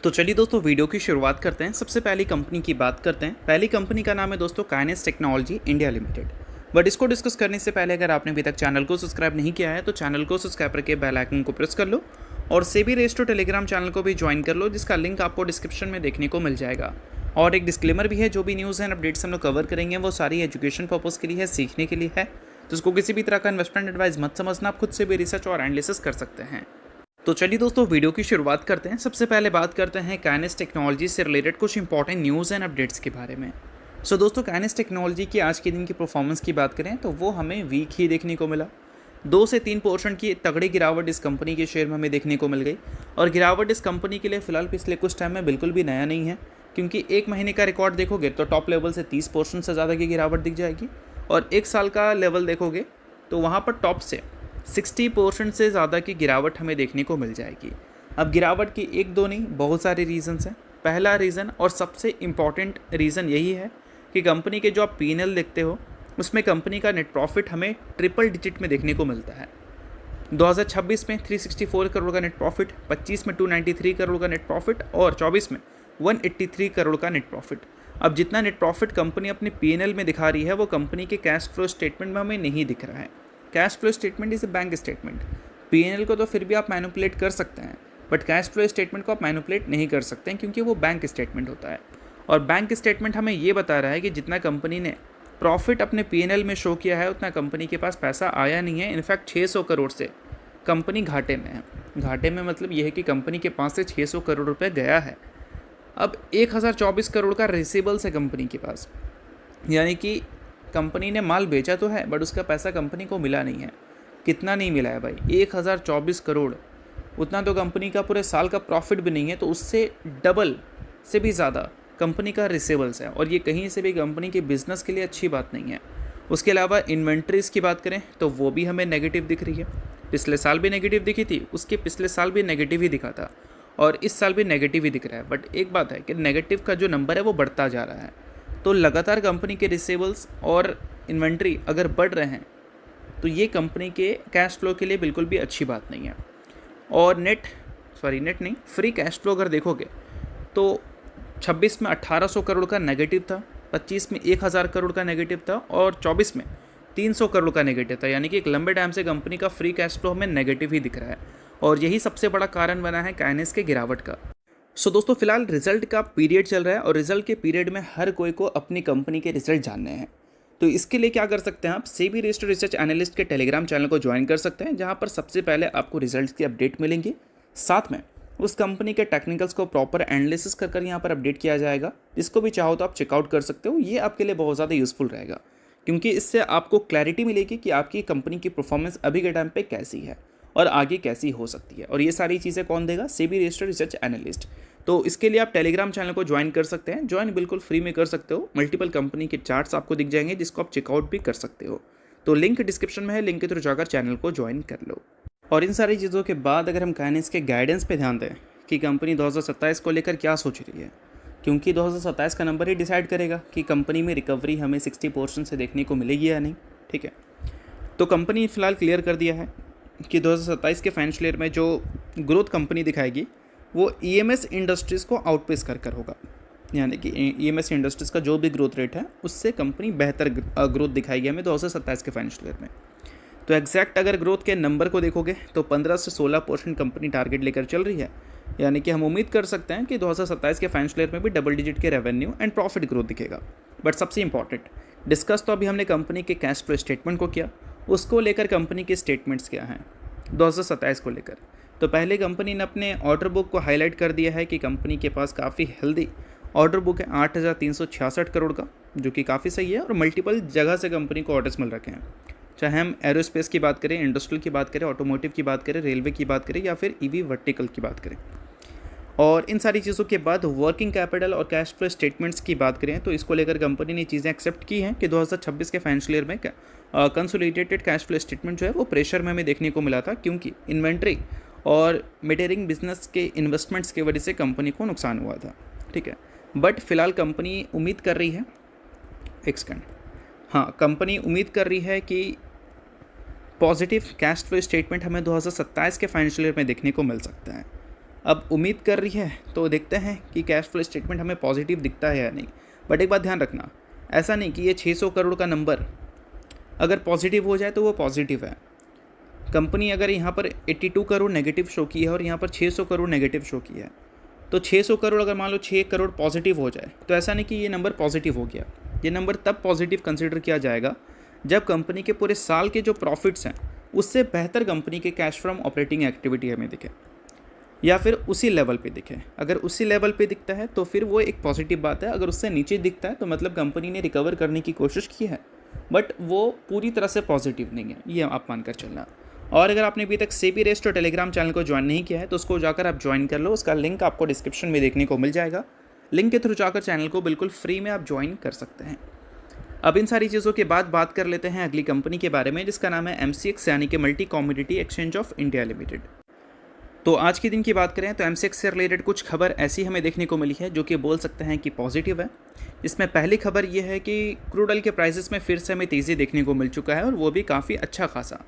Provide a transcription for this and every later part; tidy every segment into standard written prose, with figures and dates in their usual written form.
तो चलिए दोस्तों वीडियो की शुरुआत करते हैं। सबसे पहली कंपनी की बात करते हैं। पहली कंपनी का नाम है दोस्तों kinase technology India limited. But इसको डिस्कस करने से पहले अगर आपने अभी तक चैनल को सब्सक्राइब नहीं किया है तो चैनल को सब्सक्राइब करके बेल आइकन को प्रेस कर लो और सेबी रेस्टो टेलीग्राम चैनल को भी ज्वाइन कर लो, जिसका लिंक आपको डिस्क्रिप्शन में देखने को मिल जाएगा। और एक डिस्क्लेमर भी है, जो भी न्यूज़ एंड अपडेट्स हम लोग कवर करेंगे वो सारी एजुकेशन पर्पज़ के लिए है, सीखने के लिए है। तो इसको किसी भी तरह का इन्वेस्टमेंट एडवाइस मत समझना, आप खुद से भी रिसर्च और एनालिसिस कर सकते हैं। तो चलिए दोस्तों वीडियो की शुरुआत करते हैं। सबसे पहले बात करते हैं काइनेस टेक्नोलॉजी से रिलेटेड कुछ इंपॉर्टेंट न्यूज़ एंड अपडेट्स के बारे में। दोस्तों काइनेस टेक्नोलॉजी की आज के दिन की परफॉर्मेंस की बात करें तो वो हमें वीक ही देखने को मिला। 2 से 3% की तगड़ी गिरावट इस कंपनी के शेयर में हमें देखने को मिल गई। और गिरावट इस कंपनी के लिए फिलहाल पिछले कुछ टाइम में बिल्कुल भी नया नहीं है, क्योंकि एक महीने का रिकॉर्ड देखोगे तो टॉप लेवल से 30% से ज़्यादा की गिरावट दिख जाएगी। और एक साल का लेवल देखोगे तो वहाँ पर टॉप से 60% से ज़्यादा की गिरावट हमें देखने को मिल जाएगी। अब गिरावट की एक दो नहीं, बहुत सारे रीज़न्स हैं। पहला रीज़न और सबसे इम्पॉर्टेंट रीज़न यही है कि कंपनी के जो आप P&L देखते हो उसमें कंपनी का नेट प्रॉफिट हमें ट्रिपल डिजिट में देखने को मिलता है। 2026 में 364 करोड़ का नेट प्रॉफिट, 25 में 293 करोड़ का नेट प्रॉफिट और 24 में 183 करोड़ का नेट प्रॉफिट। अब जितना नेट प्रॉफिट कंपनी अपने P&L में दिखा रही है वो कंपनी के कैश फ्लो स्टेटमेंट में हमें नहीं दिख रहा है। Cash flow statement is a bank statement. P&L को तो फिर भी आप मैनिपुलेट कर सकते हैं, बट कैश फ्लो स्टेटमेंट को आप मैनिपुलेट नहीं कर सकते हैं, क्योंकि वो बैंक स्टेटमेंट होता है। और बैंक स्टेटमेंट हमें ये बता रहा है कि जितना कंपनी ने प्रॉफिट अपने P&L में शो किया है उतना कंपनी के पास पैसा आया नहीं है। इनफैक्ट 600 करोड़ से कंपनी घाटे में है। घाटे में मतलब यह है कि कंपनी के पास से 600 करोड़ रुपये गया है। अब 1024 करोड़ का रिसीवेबल्स है कंपनी के पास, यानी कि कंपनी ने माल बेचा तो है बट उसका पैसा कंपनी को मिला नहीं है। कितना नहीं मिला है भाई? 1024 करोड़। उतना तो कंपनी का पूरे साल का प्रॉफिट भी नहीं है, तो उससे डबल से भी ज़्यादा कंपनी का रिसीवेबल्स है। और ये कहीं से भी कंपनी के बिज़नेस के लिए अच्छी बात नहीं है। उसके अलावा इन्वेंट्रीज़ की बात करें तो वो भी हमें नेगेटिव दिख रही है। पिछले साल भी नेगेटिव दिखी थी, उसके पिछले साल भी नेगेटिव ही दिखा था, और इस साल भी नेगेटिव ही दिख रहा है। बट एक बात है कि नेगेटिव का जो नंबर है वो बढ़ता जा रहा है। तो लगातार कंपनी के रिसीवेबल्स और इन्वेंट्री अगर बढ़ रहे हैं तो ये कंपनी के कैश फ्लो के लिए बिल्कुल भी अच्छी बात नहीं है। और नेट नहीं, फ्री कैश फ्लो अगर देखोगे तो 26 में 1800 करोड़ का नेगेटिव था, 25 में 1000 करोड़ का नेगेटिव था और 24 में 300 करोड़ का नेगेटिव था। यानी कि एक लंबे टाइम से कंपनी का फ्री कैश फ्लो हमें नेगेटिव ही दिख रहा है, और यही सबसे बड़ा कारण बना है काइनेस के गिरावट का। दोस्तों फिलहाल रिजल्ट का पीरियड चल रहा है, और रिजल्ट के पीरियड में हर कोई को अपनी कंपनी के रिजल्ट जानने हैं। तो इसके लिए क्या कर सकते हैं, आप सेबी रेस्टो रिसर्च एनालिस्ट के टेलीग्राम चैनल को ज्वाइन कर सकते हैं, जहां पर सबसे पहले आपको रिजल्ट्स की अपडेट मिलेंगी। साथ में उस कंपनी के टेक्निकल्स को प्रॉपर एनालिसिस कर यहाँ पर अपडेट किया जाएगा। जिसको भी चाहो तो आप चेकआउट कर सकते हो। ये आपके लिए बहुत ज़्यादा यूजफुल रहेगा, क्योंकि इससे आपको क्लैरिटी मिलेगी कि आपकी कंपनी की परफॉर्मेंस अभी के टाइम पे कैसी है और आगे कैसी हो सकती है। और ये सारी चीज़ें कौन देगा? SEBI resto research analyst. तो इसके लिए आप टेलीग्राम चैनल को ज्वाइन कर सकते हैं। ज्वाइन बिल्कुल फ्री में कर सकते हो। मल्टीपल कंपनी के चार्ट्स आपको दिख जाएंगे, जिसको आप चेकआउट भी कर सकते हो। तो लिंक डिस्क्रिप्शन में है, लिंक के थ्रू जाकर चैनल को ज्वाइन कर लो। और इन सारी चीज़ों के बाद अगर हम काइनेस के गाइडेंस पे ध्यान दें कि कंपनी 2027 को लेकर क्या सोच रही है, क्योंकि 2027 का नंबर ही डिसाइड करेगा कि कंपनी में रिकवरी हमें 60% से देखने को मिलेगी या नहीं। ठीक है, तो कंपनी फिलहाल क्लियर कर दिया है कि 2027 के फाइनेंशियल ईयर में जो ग्रोथ कंपनी दिखाएगी वो ईएमएस इंडस्ट्रीज़ को आउटपेस कर होगा। यानी कि ईएमएस इंडस्ट्रीज़ का जो भी ग्रोथ रेट है उससे कंपनी बेहतर ग्रोथ दिखाएगी हमें 2027 के फाइनेंशियल ईयर में। तो एग्जैक्ट अगर ग्रोथ के नंबर को देखोगे तो 15 से 16% कंपनी टारगेट लेकर चल रही है। यानी कि हम उम्मीद कर सकते हैं कि 2027 के फाइनेंशियल ईयर में भी डबल डिजिट के रेवेन्यू एंड प्रॉफिट ग्रोथ दिखेगा। बट सबसे इंपॉर्टेंट डिस्कस तो अभी हमने कंपनी के कैश फ्लो स्टेटमेंट को किया, उसको लेकर कंपनी के स्टेटमेंट्स क्या हैं 2027 को लेकर। तो पहले कंपनी ने अपने ऑर्डर बुक को हाईलाइट कर दिया है कि कंपनी के पास काफ़ी हेल्दी ऑर्डर बुक है 8366 करोड़ का, जो कि काफ़ी सही है। और मल्टीपल जगह से कंपनी को ऑर्डर्स मिल रखे हैं, चाहे हम एरोस्पेस की बात करें, इंडस्ट्रियल की बात करें, ऑटोमोटिव की बात करें, रेलवे की बात करें या फिर ईवी वर्टिकल की बात करें। और इन सारी चीज़ों के बाद वर्किंग कैपिटल और कैश फ्लो स्टेटमेंट्स की बात करें तो इसको लेकर कंपनी ने चीज़ें एक्सेप्ट की हैं कि 2026 के फाइनेंशियल ईयर में कंसोलिडेटेड कैश फ्लो स्टेटमेंट जो है वो प्रेशर में हमें देखने को मिला था, क्योंकि इन्वेंट्री और मेटेरिंग बिजनेस के इन्वेस्टमेंट्स की वजह से कंपनी को नुकसान हुआ था। ठीक है, बट फिलहाल कंपनी उम्मीद कर रही है कंपनी उम्मीद कर रही है कि पॉजिटिव कैश फ्लो स्टेटमेंट हमें 2027 के फाइनेंशियल ईयर में देखने को मिल सकता है। अब उम्मीद कर रही है तो देखते हैं कि कैश फ्लो स्टेटमेंट हमें पॉजिटिव दिखता है या नहीं। बट एक बात ध्यान रखना, ऐसा नहीं कि ये 600 करोड़ का नंबर अगर पॉजिटिव हो जाए तो वो पॉजिटिव है। कंपनी अगर यहाँ पर 82 करोड़ नेगेटिव शो की है और यहाँ पर 600 करोड़ नेगेटिव शो की है, तो 600 करोड़ अगर मान लो 6 करोड़ पॉजिटिव हो जाए तो ऐसा नहीं कि ये नंबर पॉजिटिव हो गया। ये नंबर तब पॉजिटिव कंसिडर किया जाएगा जब कंपनी के पूरे साल के जो प्रॉफिट्स हैं उससे बेहतर कंपनी के कैश फ्रॉम ऑपरेटिंग एक्टिविटी हमें दिखे या फिर उसी लेवल पे दिखे। अगर उसी लेवल पे दिखता है तो फिर वो एक पॉजिटिव बात है। अगर उससे नीचे दिखता है तो मतलब कंपनी ने रिकवर करने की कोशिश की है, बट वो पूरी तरह से पॉजिटिव नहीं है, ये आप मानकर चलना। और अगर आपने अभी तक सेबी रेस्टो टेलीग्राम चैनल को ज्वाइन नहीं किया है तो उसको जाकर आप ज्वाइन कर लो। उसका लिंक आपको डिस्क्रिप्शन में देखने को मिल जाएगा। लिंक के थ्रू जाकर चैनल को बिल्कुल फ्री में आप ज्वाइन कर सकते हैं। अब इन सारी चीज़ों के बाद बात कर लेते हैं अगली कंपनी के बारे में, जिसका नाम है MCX यानी कि multi commodity exchange of India limited. तो आज के दिन की बात करें तो MCX से रिलेटेड कुछ खबर ऐसी हमें देखने को मिली है जो कि बोल सकते हैं कि पॉजिटिव है। इसमें पहली खबर ये है कि क्रूड ऑयल के प्राइसेस में फिर से हमें तेज़ी देखने को मिल चुका है और वो भी काफ़ी अच्छा खासा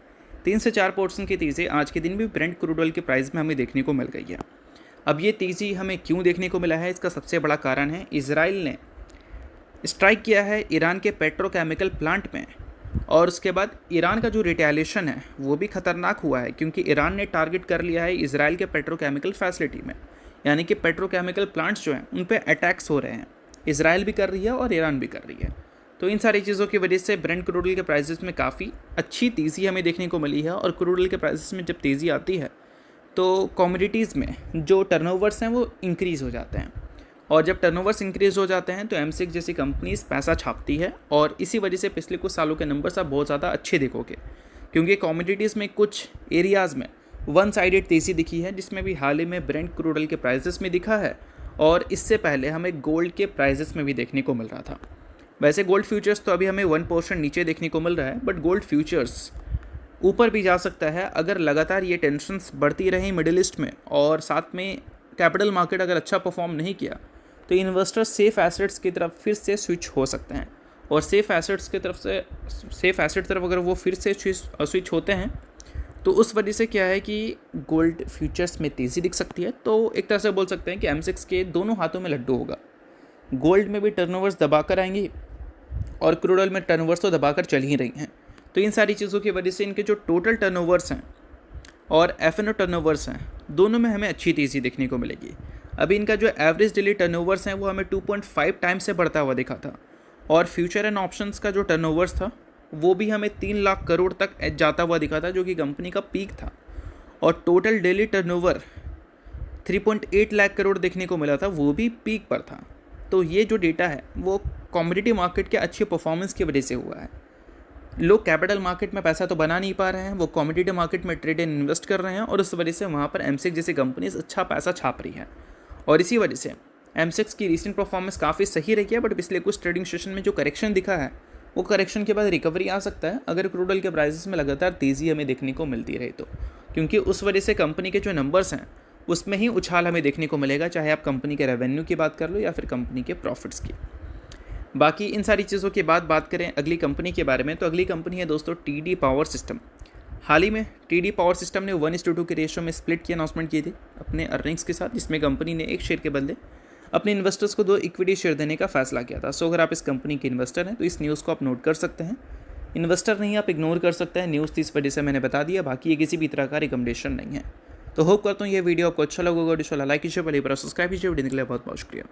3 से 4% की तेज़ी आज के दिन भी ब्रेंट क्रूड ऑयल के प्राइस में हमें देखने को मिल गई है। अब ये तेज़ी हमें क्यों देखने को मिला है, इसका सबसे बड़ा कारण है इजराइल ने स्ट्राइक किया है ईरान के पेट्रोकेमिकल प्लांट में, और उसके बाद ईरान का जो रिटेलिएशन है वो भी ख़तरनाक हुआ है क्योंकि ईरान ने टारगेट कर लिया है इजराइल के पेट्रोकेमिकल फैसिलिटी में, यानी कि पेट्रोकेमिकल प्लांट्स जो हैं उन पे अटैक्स हो रहे हैं। इजराइल भी कर रही है और ईरान भी कर रही है। तो इन सारी चीज़ों की वजह से ब्रेंट क्रूड ऑयल के प्राइसेस में काफ़ी अच्छी तेज़ी हमें देखने को मिली है। और क्रूड ऑयल के प्राइसेस में जब तेज़ी आती है तो कमोडिटीज़ में जो टर्नओवर्स हैं वो इंक्रीज़ हो जाते हैं, और जब टर्नओवर्स इंक्रीज़ हो जाते हैं तो MCX जैसी कंपनीज पैसा छापती है, और इसी वजह से पिछले कुछ सालों के नंबर्स आप बहुत ज़्यादा अच्छे देखोगे क्योंकि कमोडिटीज़ में कुछ एरियाज़ में वन साइडेड तेज़ी दिखी है, जिसमें भी हाल ही में ब्रेंट क्रूड ऑयल के प्राइसेस में दिखा है, और इससे पहले हमें गोल्ड के प्राइसेस में भी देखने को मिल रहा था। वैसे गोल्ड फ्यूचर्स तो अभी हमें 1% नीचे देखने को मिल रहा है, बट गोल्ड फ्यूचर्स ऊपर भी जा सकता है अगर लगातार ये टेंशन्स बढ़ती रहीं मिडिल ईस्ट में, और साथ में कैपिटल मार्केट अगर अच्छा परफॉर्म नहीं किया तो इन्वेस्टर सेफ़ एसेट्स की तरफ फिर से स्विच हो सकते हैं। और सेफ़ एसेट तरफ अगर वो फिर से स्विच होते हैं तो उस वजह से क्या है कि गोल्ड फ्यूचर्स में तेज़ी दिख सकती है। तो एक तरह से बोल सकते हैं कि MCX के दोनों हाथों में लड्डू होगा। गोल्ड में भी टर्नओवर्स दबाकर आएंगी और क्रूड ऑयल में टर्नओवर्स तो दबाकर चल ही रही हैं। तो इन सारी चीज़ों की वजह से इनके जो टोटल टर्नओवर्स हैं और F&O टर्नओवर्स हैं दोनों में हमें अच्छी तेज़ी देखने को मिलेगी। अभी इनका जो एवरेज डेली टर्नओवर्स हैं वो हमें 2.5 टाइम्स से बढ़ता हुआ दिखा था, और फ्यूचर एंड ऑप्शंस का जो टर्नओवर्स था वो भी हमें 3 लाख करोड़ तक जाता हुआ दिखा था, जो कि कंपनी का पीक था। और total daily turnover 3.8 lakh crore देखने को मिला था, वो भी पीक पर था। तो ये जो डेटा है वो कमोडिटी मार्केट के अच्छे परफॉर्मेंस की वजह से हुआ है। लोग कैपिटल मार्केट में पैसा तो बना नहीं पा रहे हैं, वो कमोडिटी मार्केट में ट्रेड एंड इन्वेस्ट कर रहे हैं, और उस वजह से वहाँ पर MCX जैसी कंपनीज अच्छा पैसा छाप रही है। और इसी वजह से MCX की रीसेंट परफॉर्मेंस काफ़ी सही रही है, बट पिछले कुछ ट्रेडिंग सेशन में जो करेक्शन दिखा है वो करेक्शन के बाद रिकवरी आ सकता है अगर क्रूड ऑयल के प्राइसेस में लगातार तेज़ी हमें देखने को मिलती रहे तो, क्योंकि उस वजह से कंपनी के जो नंबर्स हैं उसमें ही उछाल हमें देखने को मिलेगा, चाहे आप कंपनी के रेवेन्यू की बात कर लो या फिर कंपनी के प्रॉफिट्स की। बाकी इन सारी चीज़ों के बाद बात करें अगली कंपनी के बारे में, तो अगली कंपनी है दोस्तों TD पावर सिस्टम। हाल ही में TD पावर सिस्टम ने 1:2 के रेशियो में स्प्लिट की अनाउंसमेंट की थी अपने अर्निंग्स के साथ, जिसमें कंपनी ने एक शेयर के बदले अपने इन्वेस्टर्स को 2 इक्विटी शेयर देने का फैसला किया था। सो अगर आप इस कंपनी के इन्वेस्टर हैं तो इस न्यूज़ को आप नोट कर सकते हैं। इन्वेस्टर नहीं आप इग्नोर कर सकते हैं, न्यूज़ थी इस वजह से मैंने बता दिया, बाकी ये किसी भी तरह का रिकमेंडेशन नहीं है। तो होप करता हूँ ये वीडियो आपको अच्छा लगा होगा। लाइक कीजिए, पहले सब्सक्राइब कीजिए। वीडियो के लिए बहुत बहुत शुक्रिया।